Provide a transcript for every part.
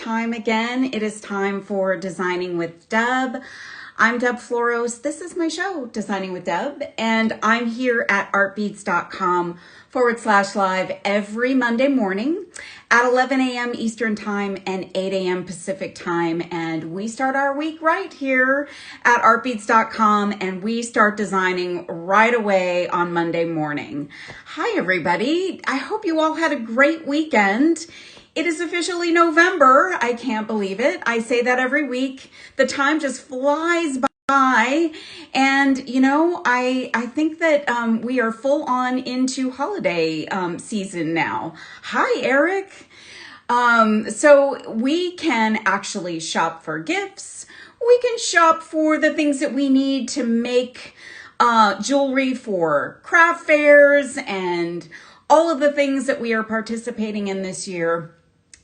time again. It is time for Designing with Deb. I'm Deb Floros. This is my show, Designing with Deb, and I'm here at artbeads.com/live every Monday morning at 11 a.m. Eastern Time and 8 a.m. Pacific Time. And we start our week right here at artbeads.com, and we start designing right away on Monday morning. Hi, everybody. I hope you all had a great weekend. It is officially November. I can't believe it. I say that every week. The time just flies by. And, you know, I think that we are full on into holiday season now. Hi, Eric. So we can actually shop for gifts. We can shop for the things that we need to make jewelry for craft fairs and all of the things that we are participating in this year.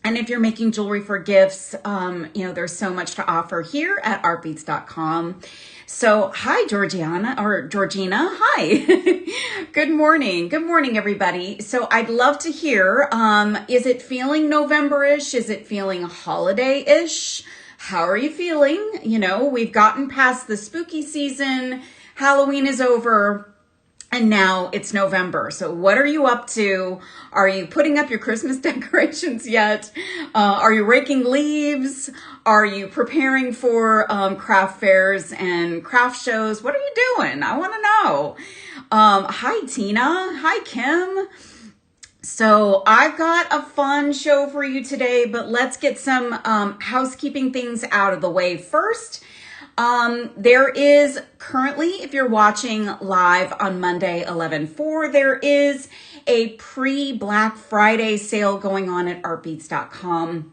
And if you're making jewelry for gifts, you know, there's so much to offer here at artbeads.com. So hi, Georgina. Hi. Good morning. Good morning, everybody. So I'd love to hear, is it feeling November-ish? Is it feeling holiday-ish? How are you feeling? You know, we've gotten past the spooky season. Halloween is over. And now it's November. So what are you up to? Are you putting up your Christmas decorations yet? Are you raking leaves? Are you preparing for craft fairs and craft shows? What are you doing? I want to know. Hi, Tina. Hi, Kim. So I've got a fun show for you today, but let's get some housekeeping things out of the way first. There is currently, if you're watching live on Monday, 11/4, there is a pre-Black Friday sale going on at artbeads.com.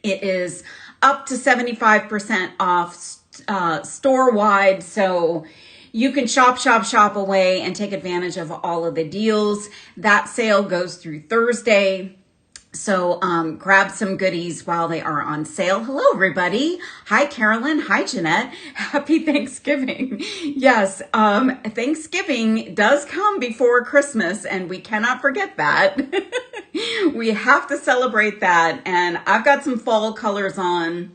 It is up to 75% off store-wide, so you can shop away and take advantage of all of the deals. That sale goes through Thursday. So grab some goodies while they are on sale. Hello, everybody. Hi, Carolyn. Hi, Jeanette. Happy Thanksgiving. Yes, Thanksgiving does come before Christmas, and we cannot forget that. We have to celebrate that. And I've got some fall colors on,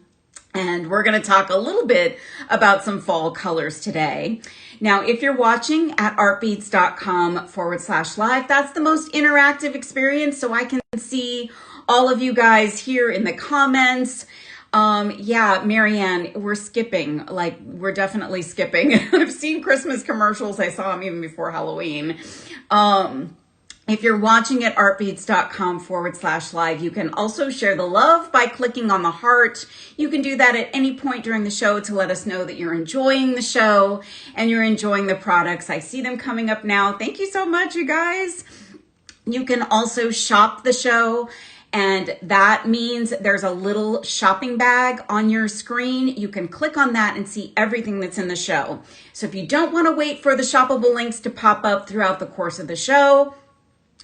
and we're going to talk a little bit about some fall colors today. Now, if you're watching at artbeads.com/live, that's the most interactive experience, so I can see all of you guys here in the comments. Yeah, Marianne, we're skipping. Like, we're definitely skipping. I've seen Christmas commercials. I saw them even before Halloween. If you're watching at artbeads.com/live, you can also share the love by clicking on the heart. You can do that at any point during the show to let us know that you're enjoying the show and you're enjoying the products. I see them coming up now. Thank you so much, you guys. You can also shop the show, and that means there's a little shopping bag on your screen. You can click on that and see everything that's in the show. So if you don't want to wait for the shoppable links to pop up throughout the course of the show,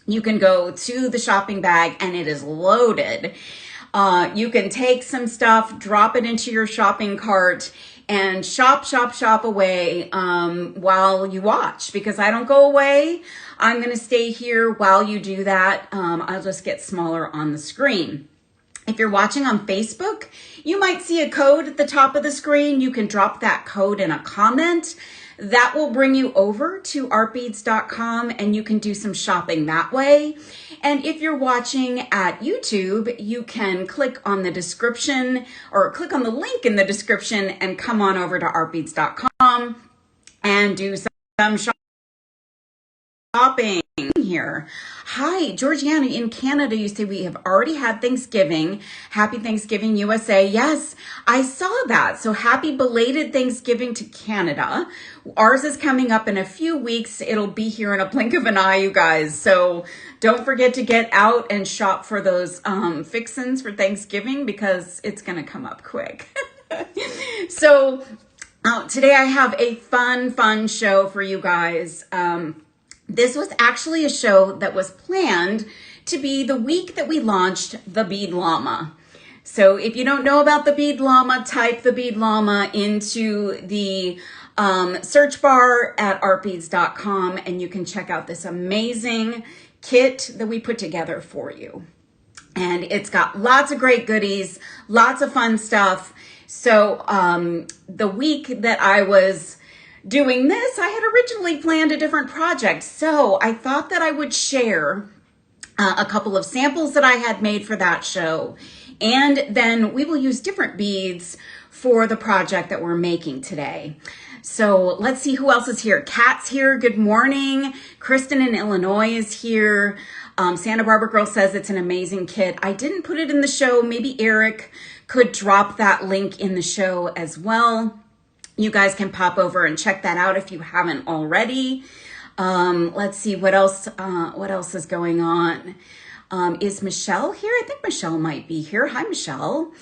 you can go to the shopping bag and it is loaded. You can take some stuff, drop it into your shopping cart, and shop away while you watch, because I don't go away. I'm going to stay here while you do that. I'll just get smaller on the screen. If you're watching on Facebook, you might see a code at the top of the screen. You can drop that code in a comment. That will bring you over to artbeads.com, and you can do some shopping that way. And if you're watching at YouTube, you can click on the description or click on the link in the description and come on over to artbeads.com and do some shopping here. Hi, Georgiana in Canada. You say we have already had Thanksgiving. Happy Thanksgiving, USA. Yes, I saw that. So happy belated Thanksgiving to Canada. Ours is coming up in a few weeks. It'll be here in a blink of an eye, you guys. So don't forget to get out and shop for those fixins for Thanksgiving, because it's going to come up quick. So today I have a fun show for you guys. This was actually a show that was planned to be the week that we launched the Bead Llama. So if you don't know about the Bead Llama, type the Bead Llama into the search bar at artbeads.com, and you can check out this amazing kit that we put together for you. and it's got lots of great goodies, lots of fun stuff. So the week that I was doing this, I had originally planned a different project. So I thought that I would share a couple of samples that I had made for that show. And then we will use different beads for the project that we're making today. So let's see who else is here. Kat's here. Good morning. Kristen in Illinois is here. Santa Barbara Girl says it's an amazing kit. I didn't put it in the show. Maybe Eric could drop that link in the show as well. You guys can pop over and check that out if you haven't already. Let's see what else is going on. Is Michelle here? I think Michelle might be here. Hi, Michelle.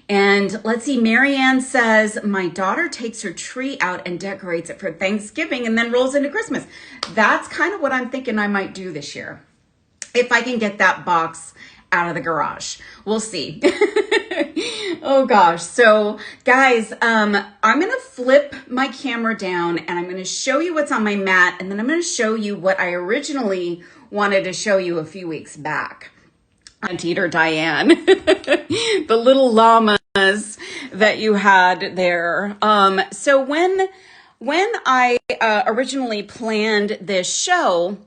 And let's see, Marianne says, my daughter takes her tree out and decorates it for Thanksgiving and then rolls into Christmas. That's kind of what I'm thinking I might do this year. If I can get that box out of the garage. We'll see. Oh gosh. So guys, I'm going to flip my camera down and I'm going to show you what's on my mat. And then I'm going to show you what I originally wanted to show you a few weeks back. Auntie or Diane, the little llamas that you had there. So when I originally planned this show,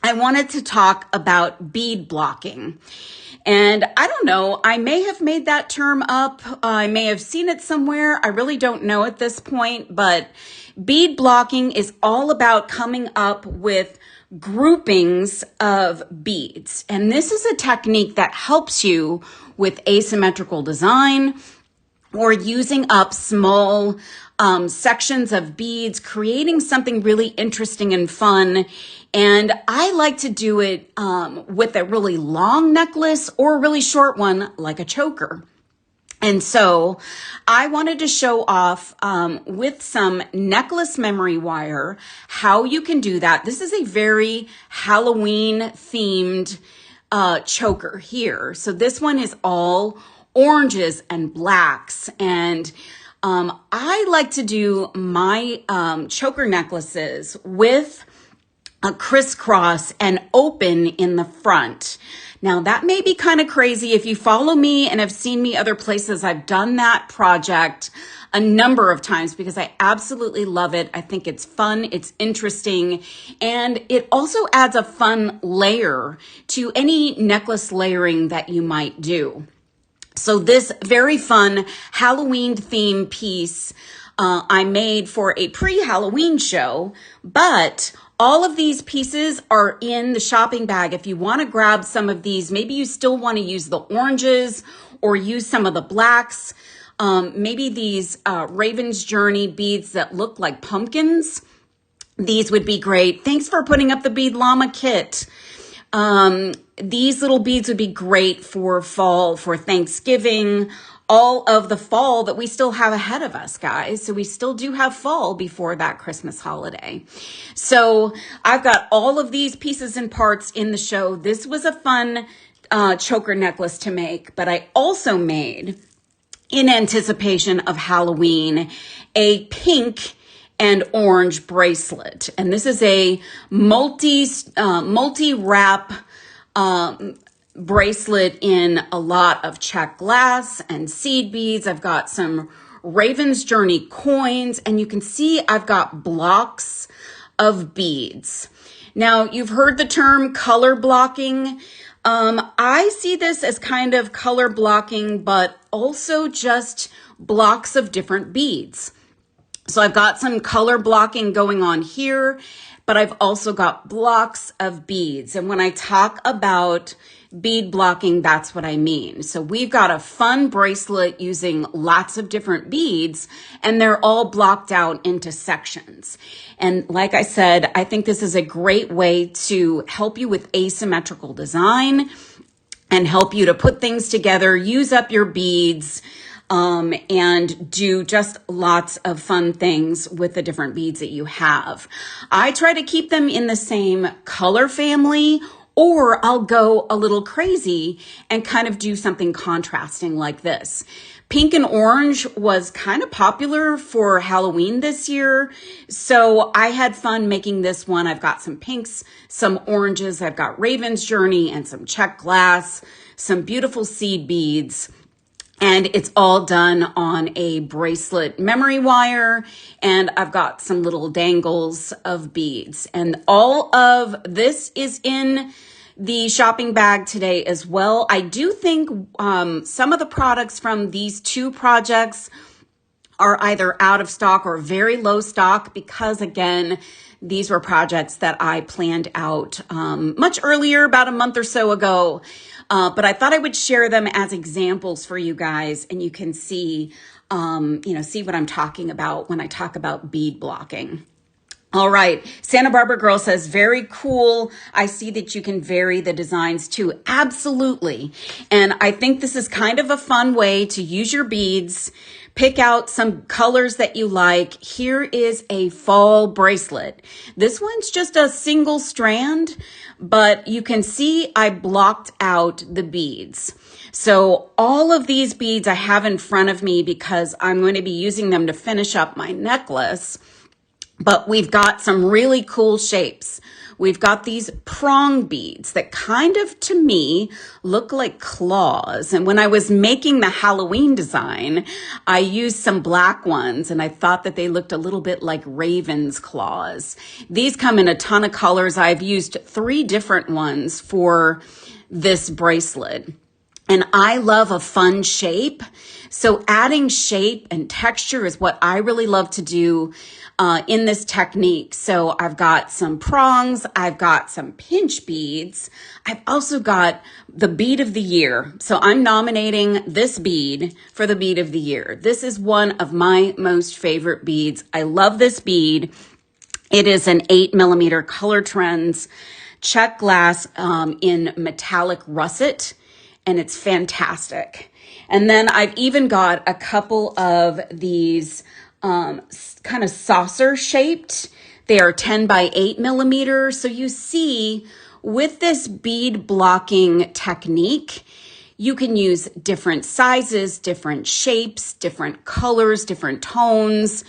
I wanted to talk about bead blocking. And I don't know, I may have made that term up. I may have seen it somewhere. I really don't know at this point, but bead blocking is all about coming up with groupings of beads. And this is a technique that helps you with asymmetrical design or using up small sections of beads, creating something really interesting and fun. And I like to do it with a really long necklace or a really short one like a choker. And so I wanted to show off with some necklace memory wire how you can do that. This is a very Halloween themed choker here. So this one is all oranges and blacks. And I like to do my choker necklaces with a crisscross and open in the front. Now that may be kind of crazy. If you follow me and have seen me other places, I've done that project a number of times because I absolutely love it. I think it's fun, it's interesting, and it also adds a fun layer to any necklace layering that you might do. So this very fun Halloween theme piece I made for a pre-Halloween show, but all of these pieces are in the shopping bag. If you want to grab some of these, maybe you still want to use the oranges or use some of the blacks. Maybe these Raven's Journey beads that look like pumpkins. These would be great. Thanks for putting up the bead llama kit. These little beads would be great for fall, for Thanksgiving, all of the fall that we still have ahead of us, guys. So we still do have fall before that Christmas holiday. So I've got all of these pieces and parts in the show. This was a fun choker necklace to make, but I also made, in anticipation of Halloween, a pink and orange bracelet. And this is a multi-wrap bracelet in a lot of check glass and seed beads. I've got some Raven's Journey coins, and you can see I've got blocks of beads. Now, you've heard the term color blocking. I see this as kind of color blocking, but also just blocks of different beads. So I've got some color blocking going on here, but I've also got blocks of beads. And when I talk about bead blocking, that's what I mean. So we've got a fun bracelet using lots of different beads, and they're all blocked out into sections. And like I said, I think this is a great way to help you with asymmetrical design and help you to put things together, use up your beads, and do just lots of fun things with the different beads that you have. I try to keep them in the same color family Or I'll go a little crazy and kind of do something contrasting like this. Pink and orange was kind of popular for Halloween this year, so I had fun making this one. I've got some pinks, some oranges, I've got Raven's Journey and some check glass, some beautiful seed beads. And it's all done on a bracelet memory wire. And I've got some little dangles of beads. And all of this is in the shopping bag today as well. I do think some of the products from these two projects are either out of stock or very low stock because, again, these were projects that I planned out much earlier, about a month or so ago. But I thought I would share them as examples for you guys, and you can see, see what I'm talking about when I talk about bead blocking. All right, Santa Barbara Girl says, very cool. I see that you can vary the designs too. Absolutely. And I think this is kind of a fun way to use your beads, pick out some colors that you like. Here is a fall bracelet. This one's just a single strand, but you can see I blocked out the beads. So all of these beads I have in front of me because I'm going to be using them to finish up my necklace. But we've got some really cool shapes. We've got these prong beads that kind of, to me, look like claws. And when I was making the Halloween design, I used some black ones and I thought that they looked a little bit like raven's claws. These come in a ton of colors. I've used 3 different ones for this bracelet. And I love a fun shape. So adding shape and texture is what I really love to do in this technique. So I've got some prongs, I've got some pinch beads. I've also got the bead of the year. So I'm nominating this bead for the bead of the year. This is one of my most favorite beads. I love this bead. It is an 8mm Color Trends check glass in metallic russet, and it's fantastic. And then I've even got a couple of these kind of saucer shaped. They are 10 by 8mm. So you see with this bead blocking technique, you can use different sizes, different shapes, different colors, different tones.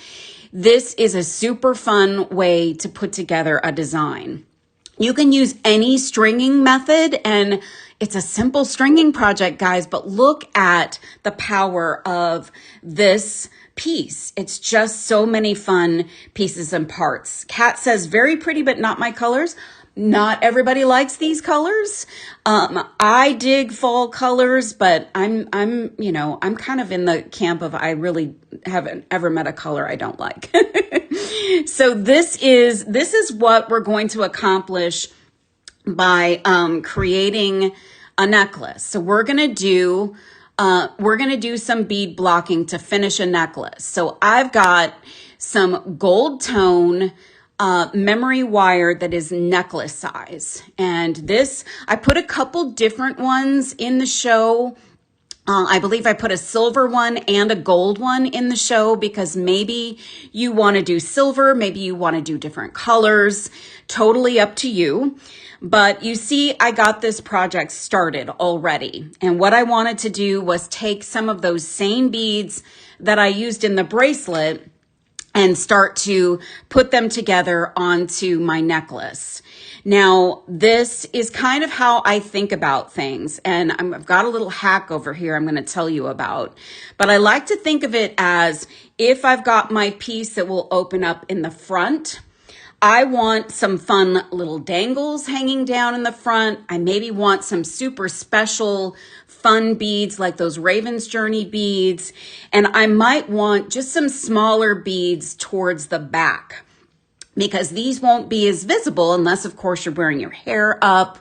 This is a super fun way to put together a design. You can use any stringing method, and it's a simple stringing project, guys, but look at the power of this piece. It's just so many fun pieces and parts. Kat says, very pretty, but not my colors. Not everybody likes these colors. I dig fall colors, but I'm kind of in the camp of I really haven't ever met a color I don't like. So this is what we're going to accomplish by creating a necklace. So we're gonna do some bead blocking to finish a necklace. So I've got some gold tone memory wire that is necklace size. And this, I put a couple different ones in the show. I believe I put a silver one and a gold one in the show because maybe you want to do silver, maybe you want to do different colors, totally up to you. But you see, I got this project started already. And what I wanted to do was take some of those same beads that I used in the bracelet and start to put them together onto my necklace. Now, this is kind of how I think about things, and I've got a little hack over here I'm going to tell you about, but I like to think of it as if I've got my piece that will open up in the front, I want some fun little dangles hanging down in the front. I maybe want some super special fun beads like those Raven's Journey beads, and I might want just some smaller beads towards the back, because these won't be as visible unless, of course, you're wearing your hair up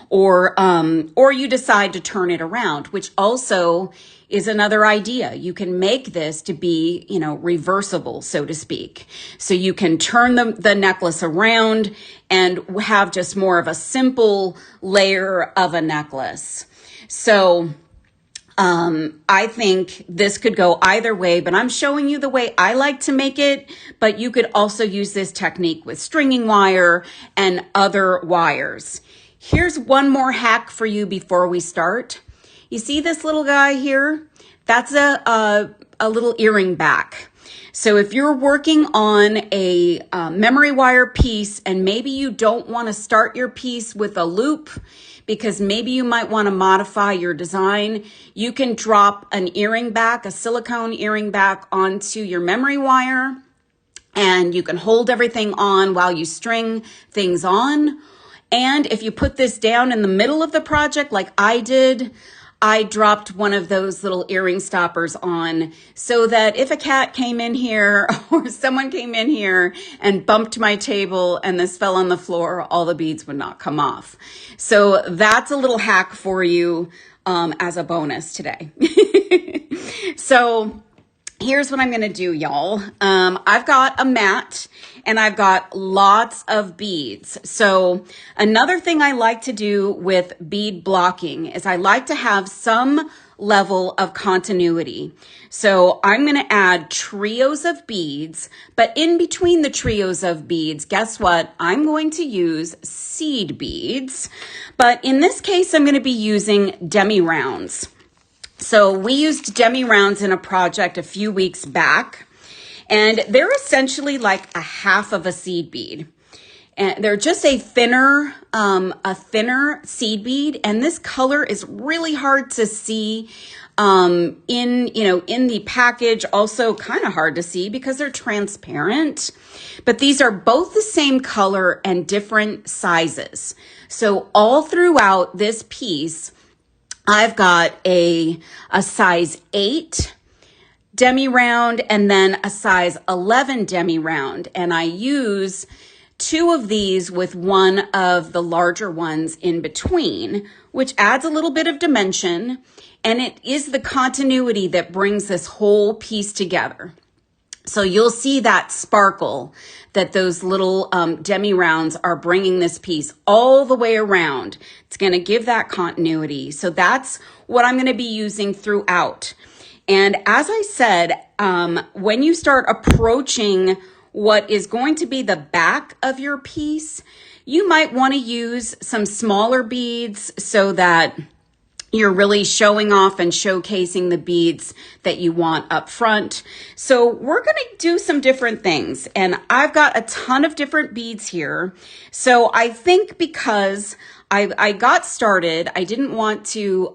or you decide to turn it around, which also is another idea. You can make this to be, reversible, so to speak. So you can turn the necklace around and have just more of a simple layer of a necklace. So I think this could go either way, but I'm showing you the way I like to make it, but you could also use this technique with stringing wire and other wires. Here's one more hack for you before we start. You see this little guy here? That's a little earring back. So if you're working on a memory wire piece and maybe you don't want to start your piece with a loop because maybe you might want to modify your design, you can drop an earring back, a silicone earring back onto your memory wire, and you can hold everything on while you string things on. And if you put this down in the middle of the project like I did, I dropped one of those little earring stoppers on so that if a cat came in here or someone came in here and bumped my table and this fell on the floor, all the beads would not come off. So that's a little hack for you as a bonus today. So here's what I'm going to do, y'all. I've got a mat and I've got lots of beads. So another thing I like to do with bead blocking is I like to have some level of continuity. So I'm going to add trios of beads, but in between the trios of beads, guess what? I'm going to use seed beads, but in this case, I'm going to be using demi rounds. So we used demi rounds in a project a few weeks back, and they're essentially like a half of a seed bead. And they're just a thinner seed bead, and this color is really hard to see in the package. Also kind of hard to see because they're transparent, but these are both the same color and different sizes. So all throughout this piece, I've got a size 8 demi round and then a size 11 demi round. And I use 2 of these with one of the larger ones in between, which adds a little bit of dimension. And it is the continuity that brings this whole piece together. So you'll see that sparkle that those little demi rounds are bringing this piece all the way around. It's going to give that continuity. So that's what I'm going to be using throughout. And as I said, when you start approaching what is going to be the back of your piece, you might want to use some smaller beads so that you're really showing off and showcasing the beads that you want up front. So we're going to do some different things, and I've got a ton of different beads here. So I think because I got started, I didn't want to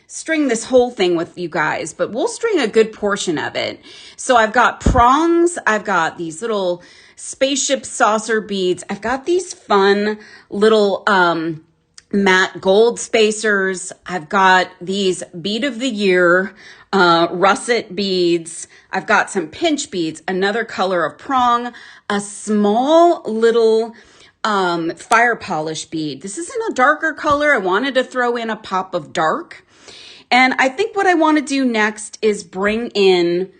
string this whole thing with you guys, but we'll string a good portion of it. So I've got prongs, I've got these little spaceship saucer beads, I've got these fun little matte gold spacers. I've got these bead of the year, russet beads. I've got some pinch beads, another color of prong, a small little fire polish bead. This is in a darker color. I wanted to throw in a pop of dark. And I think what I want to do next is bring in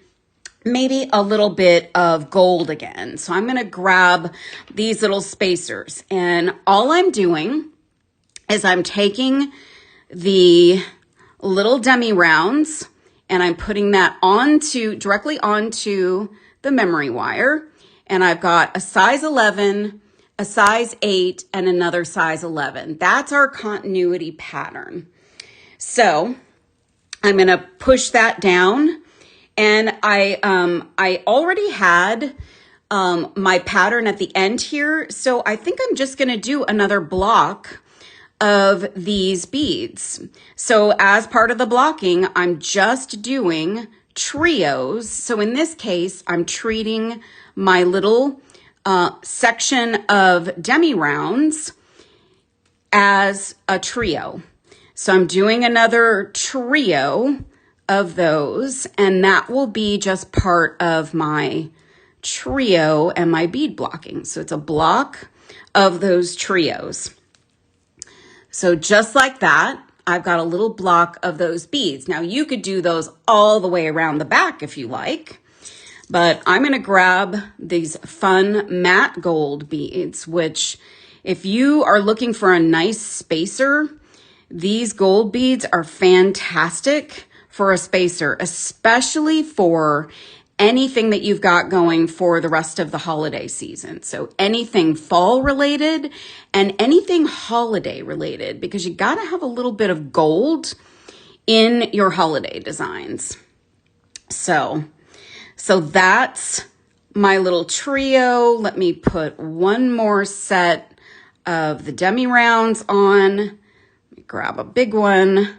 maybe a little bit of gold again. So I'm going to grab these little spacers, and all I'm doing is I'm taking the little demi rounds and I'm putting that directly onto the memory wire. And I've got a size 11, a size 8, and another size 11. That's our continuity pattern. So I'm going to push that down, and I already had my pattern at the end here. So I think I'm just going to do another block of these beads. So as part of the blocking, I'm just doing trios. So in this case, I'm treating my little section of demi rounds as a trio. So I'm doing another trio of those, and that will be just part of my trio and my bead blocking. So it's a block of those trios. So just like that, I've got a little block of those beads. Now you could do those all the way around the back if you like, but I'm going to grab these fun matte gold beads, which if you are looking for a nice spacer, these gold beads are fantastic for a spacer, especially for anything that you've got going for the rest of the holiday season. So anything fall related and anything holiday related, because you got to have a little bit of gold in your holiday designs. So that's my little trio. Let me put one more set of the demi rounds on. Let me grab a big one.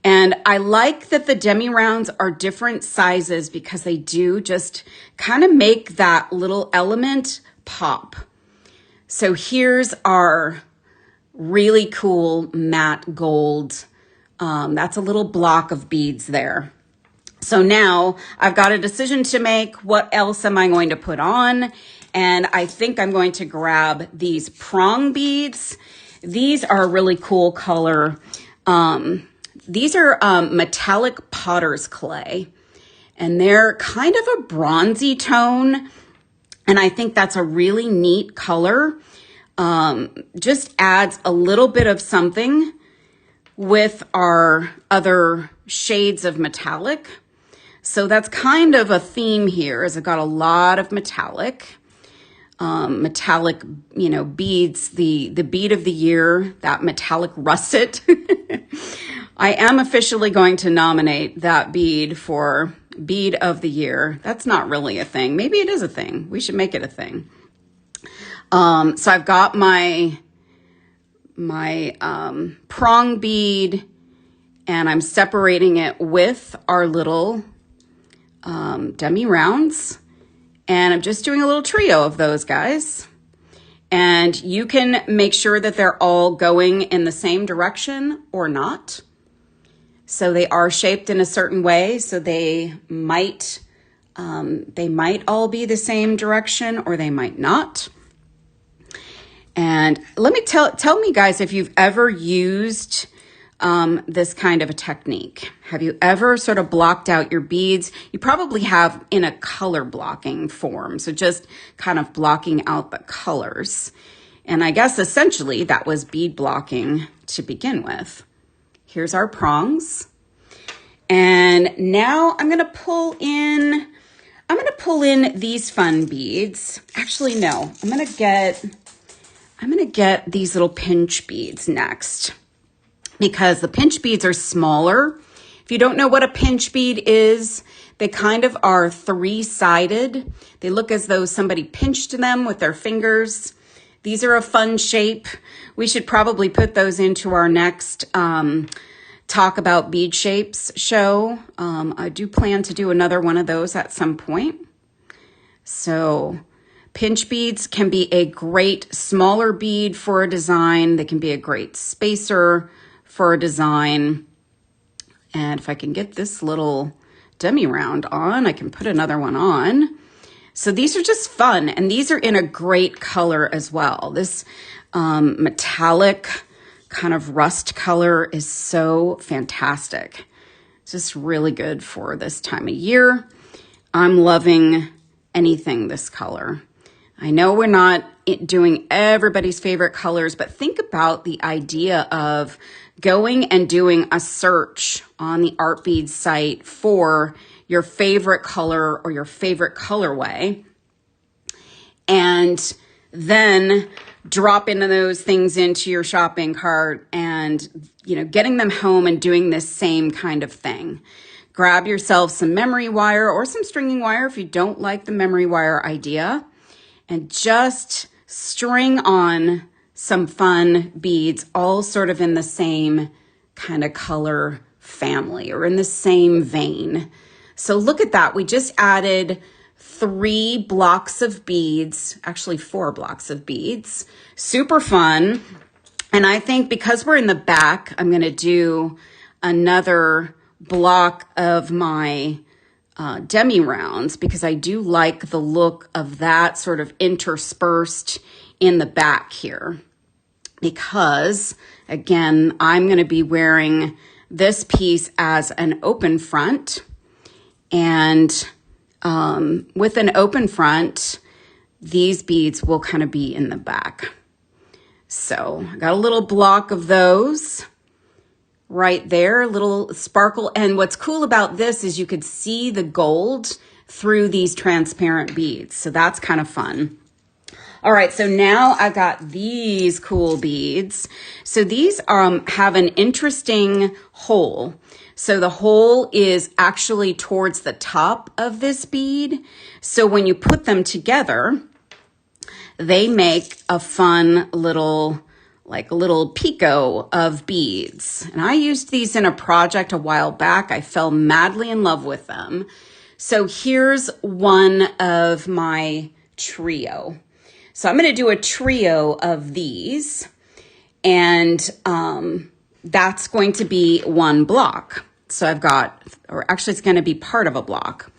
And I like that the demi rounds are different sizes because they do just kind of make that little element pop. So here's our really cool matte gold. That's a little block of beads there. So now I've got a decision to make. What else am I going to put on? And I think I'm going to grab these prong beads. These are a really cool color. These are metallic potter's clay, and they're kind of a bronzy tone. And I think that's a really neat color. Just adds a little bit of something with our other shades of metallic. So that's kind of a theme here, is I've got a lot of metallic, beads, the bead of the year, that metallic russet. I am officially going to nominate that bead for bead of the year. That's not really a thing. Maybe it is a thing. We should make it a thing. So I've got my prong bead, and I'm separating it with our little demi rounds, and I'm just doing a little trio of those guys. And you can make sure that they're all going in the same direction or not. So they are shaped in a certain way, so they might all be the same direction, or they might not. And let me tell me, guys, if you've ever used this kind of a technique. Have you ever sort of blocked out your beads? You probably have in a color blocking form, so just kind of blocking out the colors. And I guess essentially that was bead blocking to begin with. Here's our prongs. And now I'm going to pull in these fun beads. Actually, no, I'm going to get these little pinch beads next, because the pinch beads are smaller. If you don't know what a pinch bead is, they kind of are three-sided. They look as though somebody pinched them with their fingers. These are a fun shape. We should probably put those into our next Talk About Bead Shapes show. I do plan to do another one of those at some point. So pinch beads can be a great smaller bead for a design. They can be a great spacer for a design. And if I can get this little demi round on, I can put another one on. So these are just fun, and these are in a great color as well. This metallic kind of rust color is so fantastic. It's just really good for this time of year. I'm loving anything this color. I know we're not doing everybody's favorite colors, but think about the idea of going and doing a search on the Art Bead site for your favorite color or your favorite colorway, and then dropping those things into your shopping cart and, getting them home and doing this same kind of thing. Grab yourself some memory wire or some stringing wire if you don't like the memory wire idea, and just string on some fun beads, all sort of in the same kind of color family or in the same vein. So look at that. We just added 3 blocks of beads, actually 4 blocks of beads. Super fun. And I think because we're in the back, I'm going to do another block of my demi rounds, because I do like the look of that sort of interspersed in the back here. Because again, I'm going to be wearing this piece as an open front, and with an open front, these beads will kind of be in the back. So I got a little block of those right there, a little sparkle. And what's cool about this is you could see the gold through these transparent beads. So that's kind of fun. All right, so now I've got these cool beads. So these have an interesting hole. So the hole is actually towards the top of this bead. So when you put them together, they make a fun little, like a little picot of beads. And I used these in a project a while back. I fell madly in love with them. So here's one of my trio. So I'm going to do a trio of these, and that's going to be one block. So I've got, or actually it's going to be part of a block.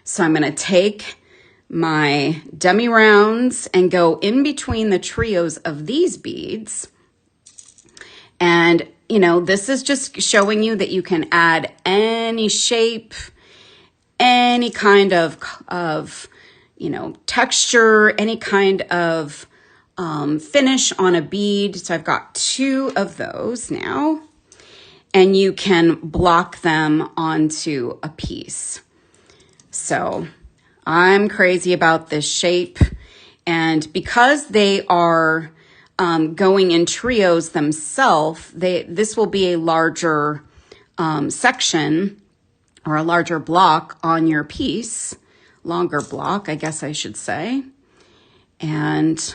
So I'm going to take my demi rounds and go in between the trios of these beads. And, you know, this is just showing you that you can add any shape, any kind of you know, texture, any kind of finish on a bead. So I've got 2 of those now, and you can block them onto a piece. So I'm crazy about this shape, and because they are going in trios themselves, this will be a larger section or a larger block on your piece. Longer block, I guess I should say. And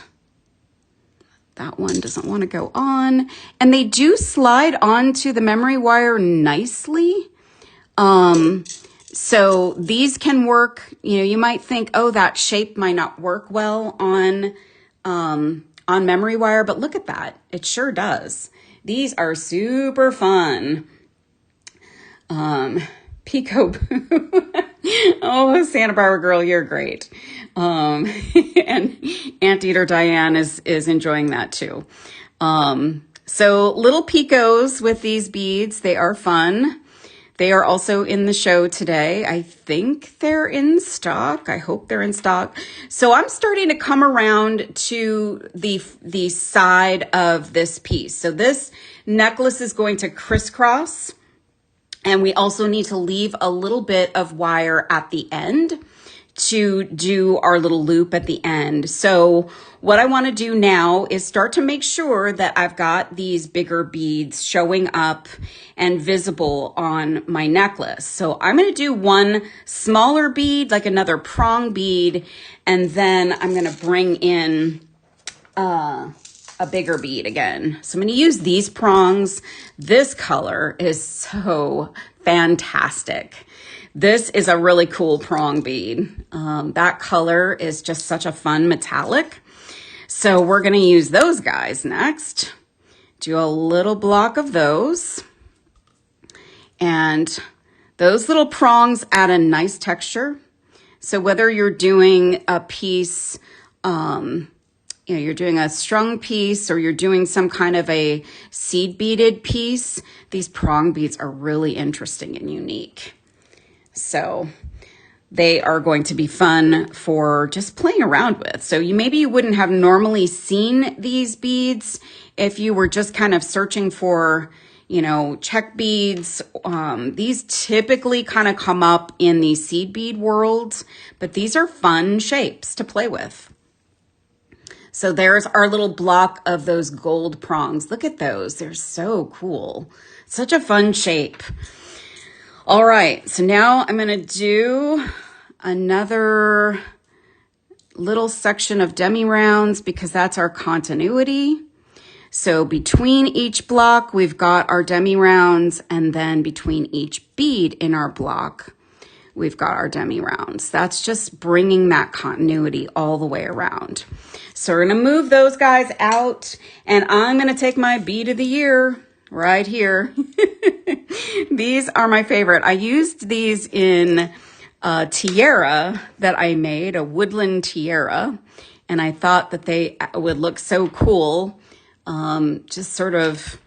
that one doesn't want to go on. And they do slide onto the memory wire nicely. So these can work, you know, you might think, oh, that shape might not work well on memory wire, but look at that. It sure does. These are super fun. Peekaboo. Oh, Santa Barbara girl, you're great. And Anteater Diane is enjoying that too. So little picos with these beads, they are fun. They are also in the show today. I think they're in stock. I hope they're in stock. So I'm starting to come around to the side of this piece. So this necklace is going to crisscross. And we also need to leave a little bit of wire at the end to do our little loop at the end. So what I want to do now is start to make sure that I've got these bigger beads showing up and visible on my necklace. So I'm going to do one smaller bead, like another prong bead, and then I'm going to bring in a bigger bead again. So I'm going to use these prongs. This color is so fantastic. This is a really cool prong bead. That color is just such a fun metallic. So we're going to use those guys next. Do a little block of those. And those little prongs add a nice texture. So whether you're doing a piece, you know, you're doing a strung piece or you're doing some kind of a seed beaded piece, these prong beads are really interesting and unique. So they are going to be fun for just playing around with. So maybe you wouldn't have normally seen these beads if you were just kind of searching for, you know, check beads. These typically kind of come up in the seed bead world, but these are fun shapes to play with. So there's our little block of those gold prongs. Look at those. They're so cool. Such a fun shape. All right. So now I'm going to do another little section of demi rounds because that's our continuity. So between each block, we've got our demi rounds, and then between each bead in our block, we've got our demi rounds. That's just bringing that continuity all the way around. So we're going to move those guys out, and I'm going to take my bead of the year right here. These are my favorite. I used these in a tiara that I made, a woodland tiara, and I thought that they would look so cool, just sort of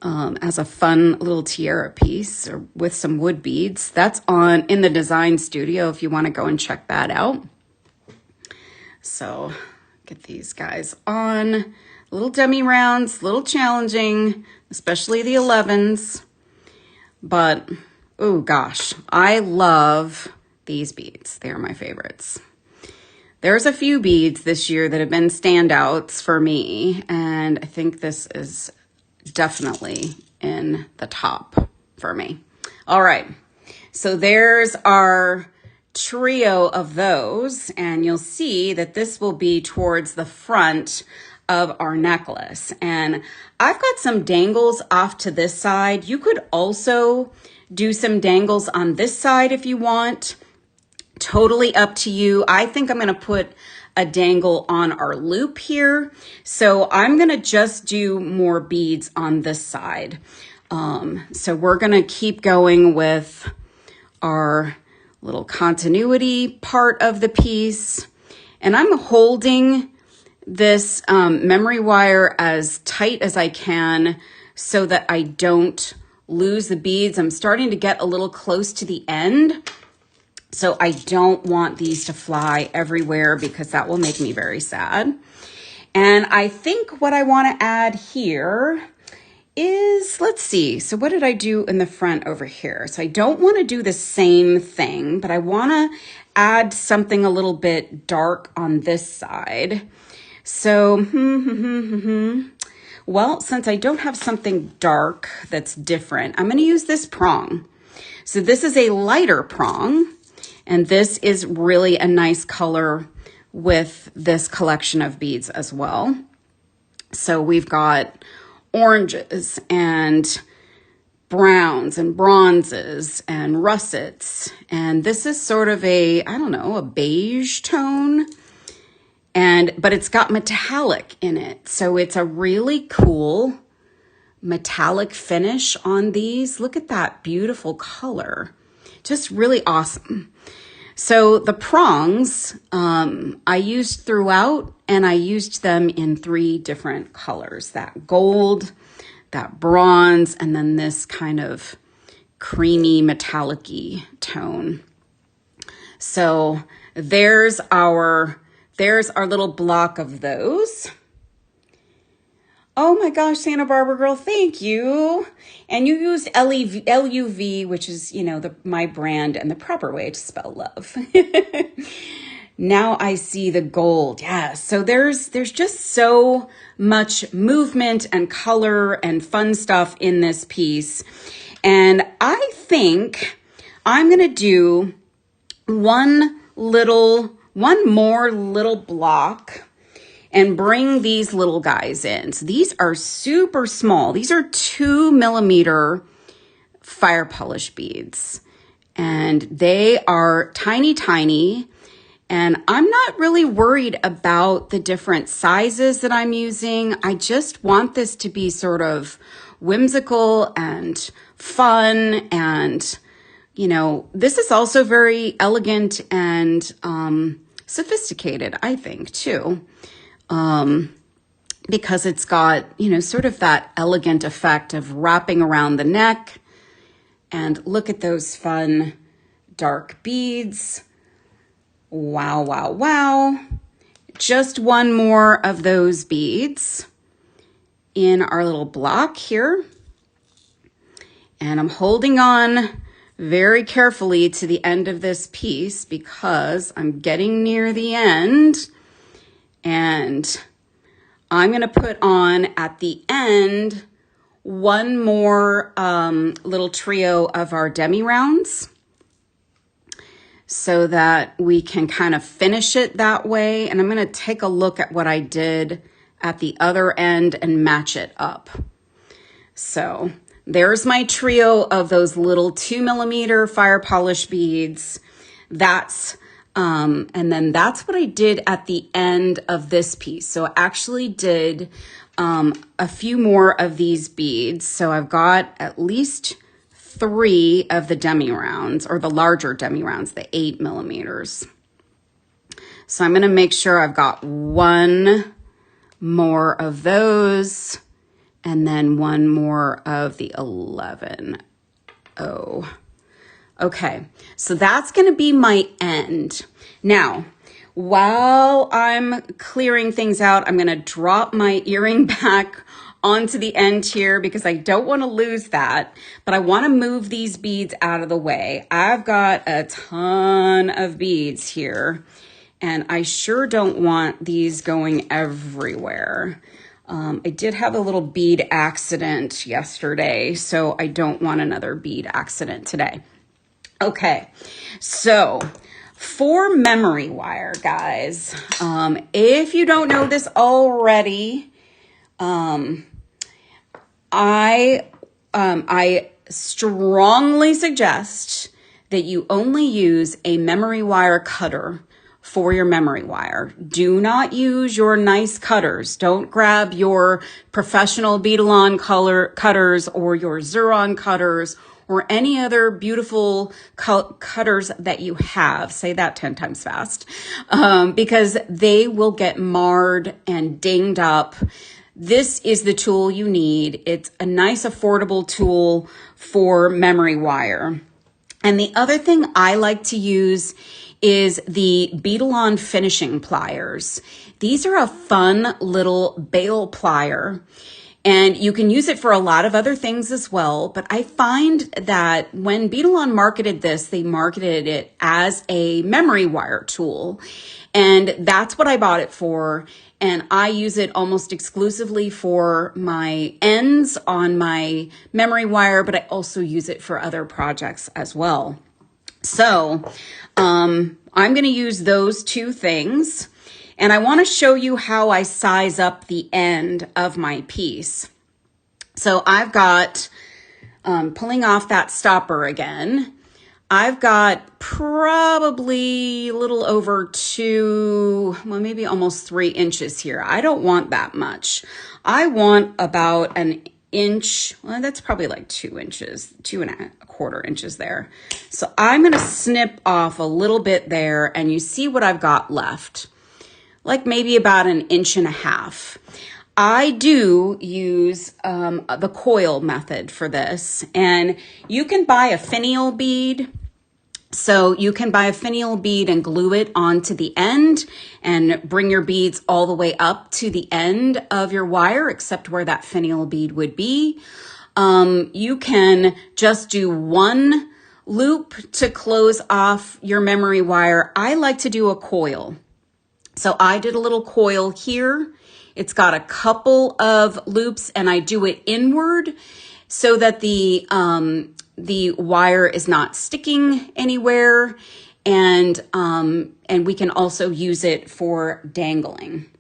as a fun little tiara piece or with some wood beads. That's in the design studio if you want to go and check that out. So get these guys on. Little demi rounds, little challenging, especially the 11s. But, oh gosh, I love these beads. They are my favorites. There's a few beads this year that have been standouts for me, and I think this is definitely in the top for me. All right, so there's our trio of those, and you'll see that this will be towards the front of our necklace. And I've got some dangles off to this side. You could also do some dangles on this side if you want. Totally up to you. I think I'm going to put a dangle on our loop here. So I'm going to just do more beads on this side. So we're going to keep going with our little continuity part of the piece. And I'm holding this memory wire as tight as I can so that I don't lose the beads. I'm starting to get a little close to the end. So I don't want these to fly everywhere because that will make me very sad. And I think what I want to add here is, let's see. So what did I do in the front over here? So I don't want to do the same thing, but I want to add something a little bit dark on this side. So, well, since I don't have something dark that's different, I'm going to use this prong. So this is a lighter prong. And this is really a nice color with this collection of beads as well. So we've got oranges and browns and bronzes and russets. And this is sort of a, I don't know, a beige tone. But it's got metallic in it. So it's a really cool metallic finish on these. Look at that beautiful color. Just really awesome. So the prongs I used throughout, and I used them in 3 different colors. That gold, that bronze, and then this kind of creamy metallic-y tone. So there's our little block of those. Oh my gosh, Santa Barbara girl, thank you. And you used LUV, which is, you know, my brand and the proper way to spell love. Now I see the gold. Yeah, so there's just so much movement and color and fun stuff in this piece. And I think I'm going to do one more little block and bring these little guys in. So these are super small. These are 2 millimeter fire polish beads. And they are tiny, tiny. And I'm not really worried about the different sizes that I'm using. I just want this to be sort of whimsical and fun. And, you know, this is also very elegant and sophisticated, I think, too. Because it's got, you know, sort of that elegant effect of wrapping around the neck. And look at those fun dark beads. Wow, wow, wow. Just one more of those beads in our little block here. And I'm holding on very carefully to the end of this piece because I'm getting near the end. And I'm going to put on at the end one more little trio of our demi rounds so that we can kind of finish it that way. And I'm going to take a look at what I did at the other end and match it up. So there's my trio of those little 2 millimeter fire polish beads. And then that's what I did at the end of this piece. So I actually did a few more of these beads. So I've got at least 3 of the demi rounds, or the larger demi rounds, the 8 millimeters. So I'm going to make sure I've got 1 more of those and then 1 more of the 11. Oh. Okay, so that's going to be my end. Now, while I'm clearing things out, I'm going to drop my earring back onto the end here because I don't want to lose that, but I want to move these beads out of the way. I've got a ton of beads here, and I sure don't want these going everywhere. I did have a little bead accident yesterday, so I don't want another bead accident today. Okay, so for memory wire, guys, if you don't know this already, I strongly suggest that you only use a memory wire cutter for your memory wire. Do not use your nice cutters. Don't grab your professional Beadalon cutters or your Xuron cutters or any other beautiful cutters that you have. Say that 10 times fast, because they will get marred and dinged up. This is the tool you need. It's a nice, affordable tool for memory wire. And the other thing I like to use is the Beadalon finishing pliers. These are a fun little bail plier, and you can use it for a lot of other things as well. But I find that when Beadalon marketed this, they marketed it as a memory wire tool. And that's what I bought it for. And I use it almost exclusively for my ends on my memory wire, but I also use it for other projects as well. So I'm going to use those two things, and I want to show you how I size up the end of my piece. So I've got, pulling off that stopper again, I've got probably a little over maybe almost 3 inches here. I don't want that much. I want about an inch. Well, that's probably like 2 inches, 2.25 inches there. So I'm going to snip off a little bit there, and you see what I've got left, like maybe about 1.5 inches. I do use the coil method for this, and you can buy a finial bead. So you can buy a finial bead and glue it onto the end and bring your beads all the way up to the end of your wire, except where that finial bead would be. You can just do one loop to close off your memory wire. I like to do a coil. So I did a little coil here. It's got a couple of loops, and I do it inward so that the wire is not sticking anywhere, and we can also use it for dangling.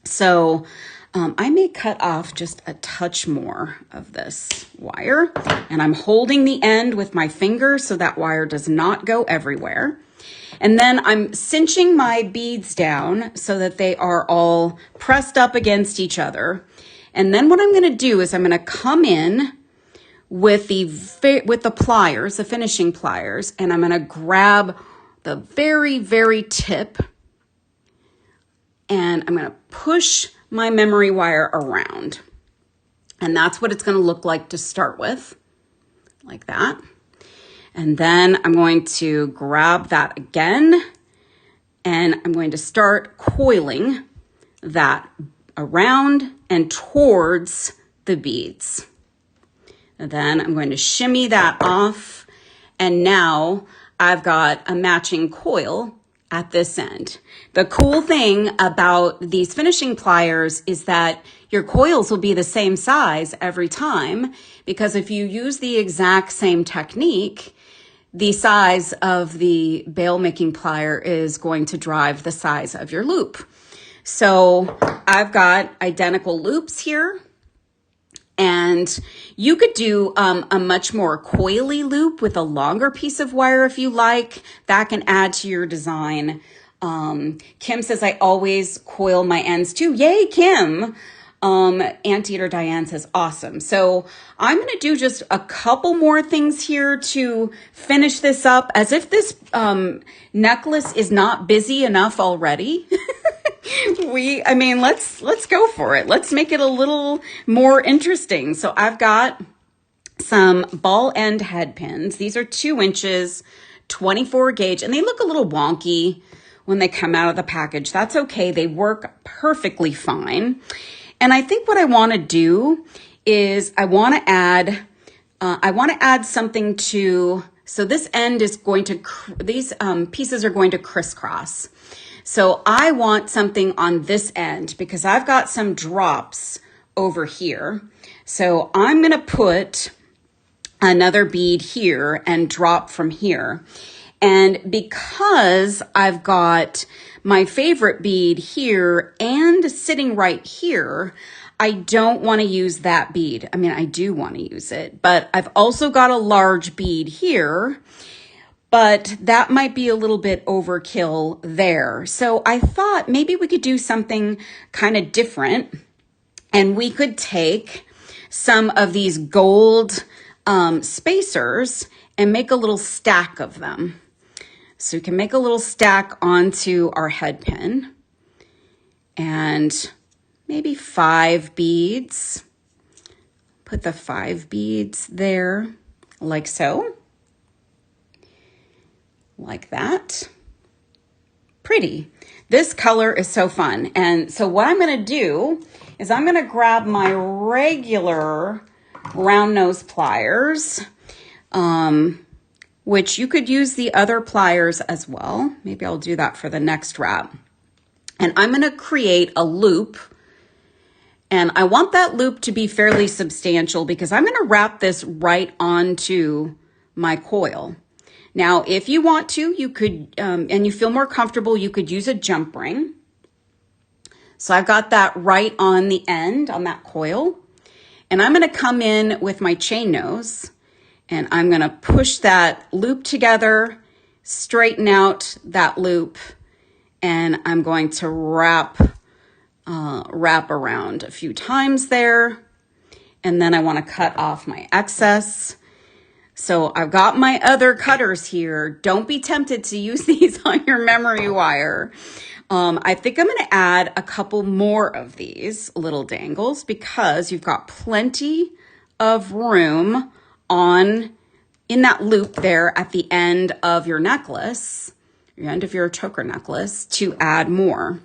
So I may cut off just a touch more of this wire, and I'm holding the end with my finger so that wire does not go everywhere. And then I'm cinching my beads down so that they are all pressed up against each other. And then what I'm going to do is I'm going to come in with the pliers, the finishing pliers, and I'm going to grab the very, very tip, and I'm going to push my memory wire around. And that's what it's going to look like to start with, like that. And then I'm going to grab that again, and I'm going to start coiling that around and towards the beads. And then I'm going to shimmy that off, and now I've got a matching coil at this end. The cool thing about these finishing pliers is that your coils will be the same size every time, because if you use the exact same technique, the size of the bail making plier is going to drive the size of your loop. So I've got identical loops here, and you could do a much more coily loop with a longer piece of wire if you like. That can add to your design. Kim says, I always coil my ends too. Yay, Kim. Anteater Diane says, awesome. So I'm going to do just a couple more things here to finish this up, as if this necklace is not busy enough already. Let's go for it. Let's make it a little more interesting. So I've got some ball end head pins. These are 2 inches, 24 gauge, and they look a little wonky when they come out of the package. That's okay. They work perfectly fine. And I think what I want to do is I want to add something to, so this end is going to, these pieces are going to crisscross. So I want something on this end because I've got some drops over here. So I'm going to put another bead here and drop from here. And because I've got my favorite bead here and sitting right here, I don't want to use that bead. I mean, I do want to use it, but I've also got a large bead here, but that might be a little bit overkill there. So I thought maybe we could do something kind of different, and we could take some of these gold spacers and make a little stack of them. So we can make a little stack onto our head pin, and maybe 5 beads. Put the 5 beads there, like so. Like that. Pretty. This color is so fun. And so what I'm going to do is I'm going to grab my regular round nose pliers, which you could use the other pliers as well. Maybe I'll do that for the next wrap. And I'm going to create a loop. And I want that loop to be fairly substantial because I'm going to wrap this right onto my coil. Now, if you want to, you could, and you feel more comfortable, you could use a jump ring. So I've got that right on the end, on that coil. And I'm going to come in with my chain nose, and I'm going to push that loop together, straighten out that loop, and I'm going to wrap around a few times there. And then I want to cut off my excess. So I've got my other cutters here. Don't be tempted to use these on your memory wire. I think I'm going to add a couple more of these little dangles because you've got plenty of room in that loop there at the end of your necklace, your end of your choker necklace, to add more.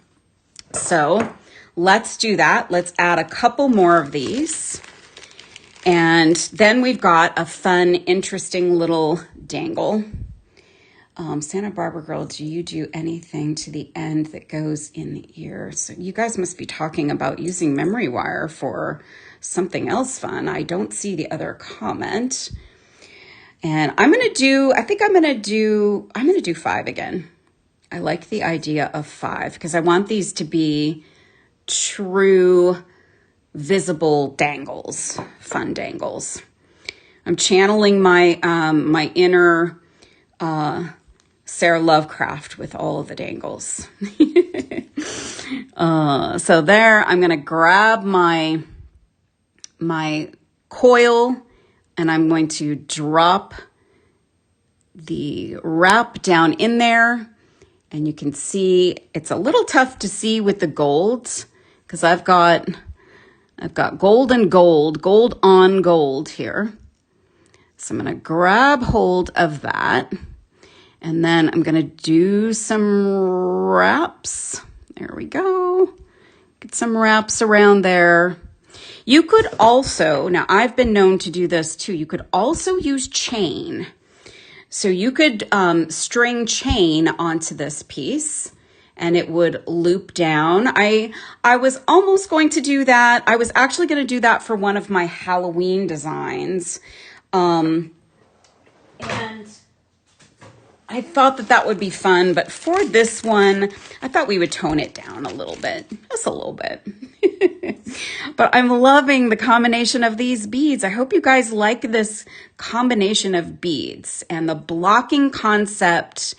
So let's do that. Let's add a couple more of these. And then we've got a fun, interesting little dangle. Santa Barbara girl, do you do anything to the end that goes in the ear? So you guys must be talking about using memory wire for something else fun. I don't see the other comment. And I think I'm going to do 5 again. I like the idea of 5 because I want these to be true visible dangles, fun dangles. I'm channeling my my inner Sarah Lovecraft with all of the dangles. So there, I'm going to grab my coil, and I'm going to drop the wrap down in there. And you can see it's a little tough to see with the golds because I've got gold and gold on gold here. So I'm going to grab hold of that. And then I'm going to do some wraps. There we go. Get some wraps around there. You could also, now I've been known to do this too, you could also use chain. So you could string chain onto this piece and it would loop down. I was almost going to do that. I was actually going to do that for one of my Halloween designs. And I thought that would be fun, but for this one, I thought we would tone it down a little bit, just a little bit. But I'm loving the combination of these beads. I hope you guys like this combination of beads, and the blocking concept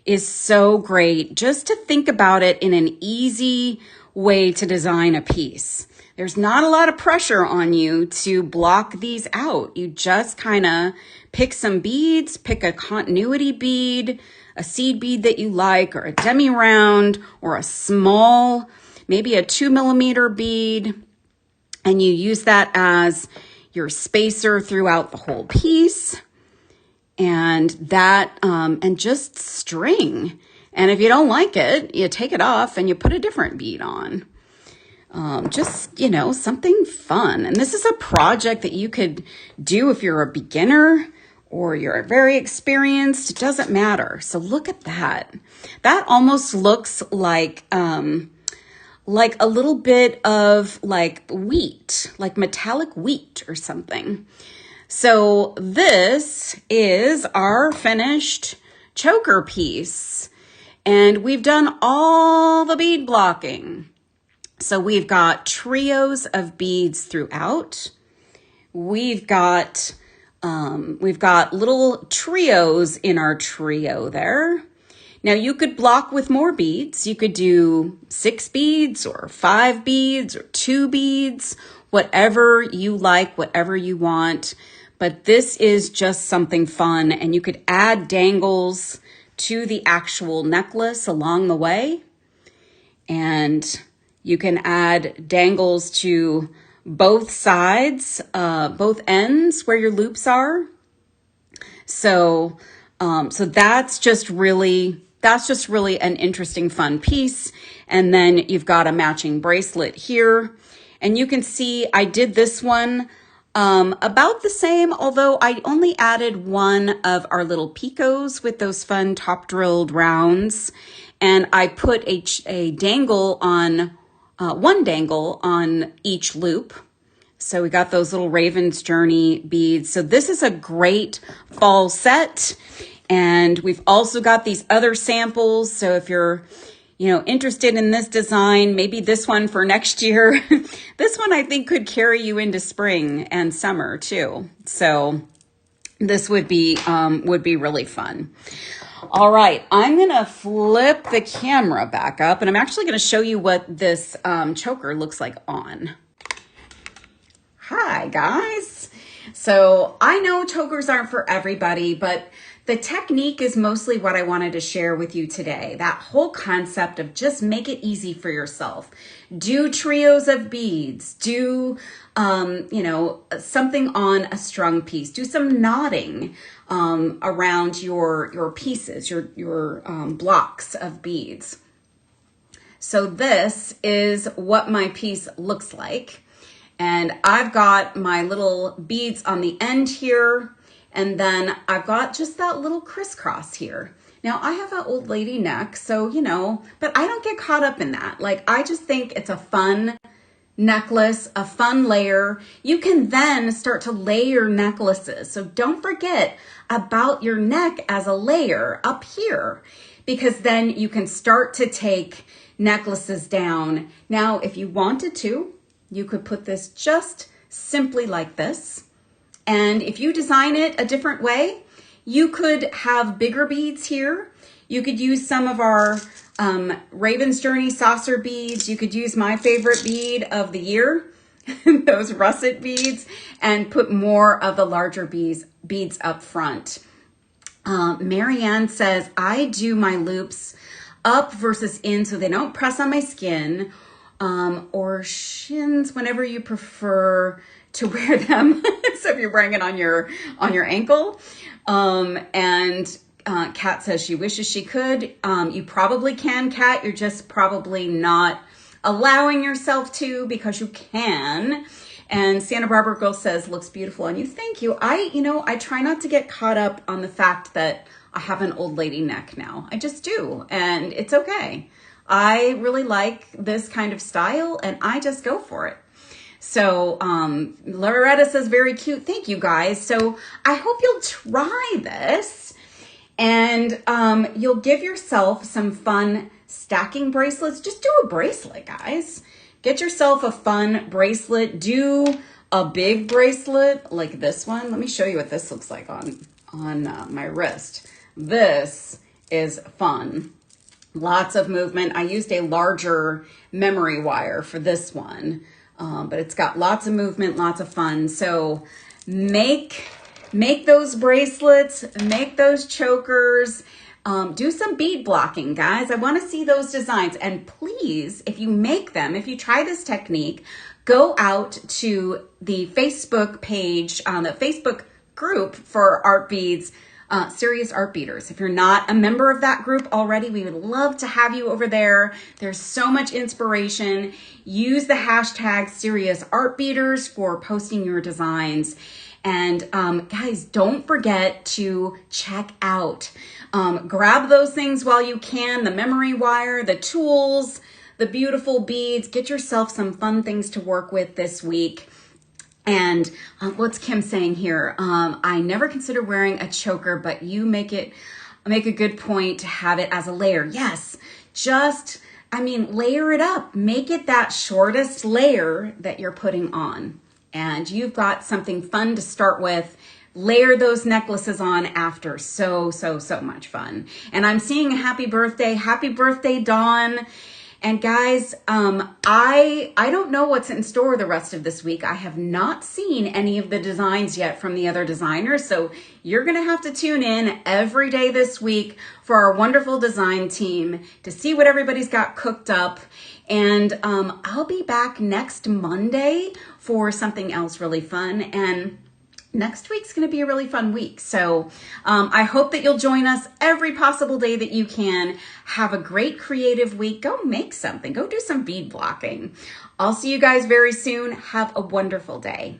is so great just to think about it in an easy way to design a piece. There's not a lot of pressure on you to block these out. You just kind of pick some beads, pick a continuity bead, a seed bead that you like, or a demi-round, or a small, maybe a 2mm bead, and you use that as your spacer throughout the whole piece, and just string. And if you don't like it, you take it off and you put a different bead on. just, you know, something fun. And this is a project that you could do if you're a beginner or you're very experienced. It doesn't matter. So look at that. That almost looks like a little bit of like wheat, like metallic wheat or something. So this is our finished choker piece. And we've done all the bead blocking. So we've got trios of beads throughout. We've got little trios in our trio there. Now you could block with more beads. You could do 6 beads or 5 beads or 2 beads, whatever you like, whatever you want. But this is just something fun, and you could add dangles to the actual necklace along the way. And you can add dangles to both sides, both ends where your loops are. So that's just really an interesting, fun piece. And then you've got a matching bracelet here. And you can see I did this one about the same, although I only added one of our little picots with those fun top drilled rounds. And I put a dangle on, one dangle on each loop. So we got those little Raven's Journey beads. So this is a great fall set. And we've also got these other samples. So if you're, you know, interested in this design, maybe this one for next year. This one I think could carry you into spring and summer too. So this would be really fun. All right, I'm gonna flip the camera back up and I'm actually gonna show you what this choker looks like on. Hi guys. So I know chokers aren't for everybody, but the technique is mostly what I wanted to share with you today. That whole concept of just make it easy for yourself. Do trios of beads. Do, you know, something on a strung piece. Do some knotting around your pieces, your blocks of beads. So this is what my piece looks like. And I've got my little beads on the end here. And then I've got just that little crisscross here. Now I have an old lady neck, so, you know, but I don't get caught up in that. Like, I just think it's a fun necklace, a fun layer. You can then start to layer necklaces. So don't forget about your neck as a layer up here, because then you can start to take necklaces down. Now, if you wanted to, you could put this just simply like this. And if you design it a different way, you could have bigger beads here. You could use some of our Raven's Journey saucer beads. You could use my favorite bead of the year, those russet beads, and put more of the larger beads up front. Marianne says, I do my loops up versus in so they don't press on my skin, or shins, whenever you prefer to wear them. So if you're wearing it on your ankle. Kat says she wishes she could. You probably can, Kat. You're just probably not allowing yourself to, because you can. And Santa Barbara Girl says, looks beautiful on you. Thank you. I try not to get caught up on the fact that I have an old lady neck now. I just do. And it's okay. I really like this kind of style and I just go for it. So Loretta says, very cute. Thank you guys. So I hope you'll try this and you'll give yourself some fun stacking bracelets. Just do a bracelet, guys. Get yourself a fun bracelet. Do a big bracelet like this one. Let me show you what this looks like on my wrist. This is fun. Lots of movement. I used a larger memory wire for this one. But it's got lots of movement, lots of fun. So make those bracelets, make those chokers, do some bead blocking, guys. I want to see those designs. And please, if you make them, if you try this technique, go out to the Facebook page, the Facebook group for Art Beads Serious Art Beaters. If you're not a member of that group already, we would love to have you over there. There's so much inspiration. Use the hashtag Serious Art Beaters for posting your designs. And guys, don't forget to check out. Grab those things while you can, the memory wire, the tools, the beautiful beads. Get yourself some fun things to work with this week. And what's Kim saying here? I never consider wearing a choker, but you make a good point to have it as a layer. Yes, layer it up. Make it that shortest layer that you're putting on. And you've got something fun to start with. Layer those necklaces on after. So much fun. And I'm seeing a happy birthday. Happy birthday, Dawn. And guys, I don't know what's in store the rest of this week. I have not seen any of the designs yet from the other designers. So you're going to have to tune in every day this week for our wonderful design team to see what everybody's got cooked up. And I'll be back next Monday for something else really fun. And next week's going to be a really fun week. So I hope that you'll join us every possible day that you can. Have a great creative week. Go make something. Go do some bead blocking. I'll see you guys very soon. Have a wonderful day.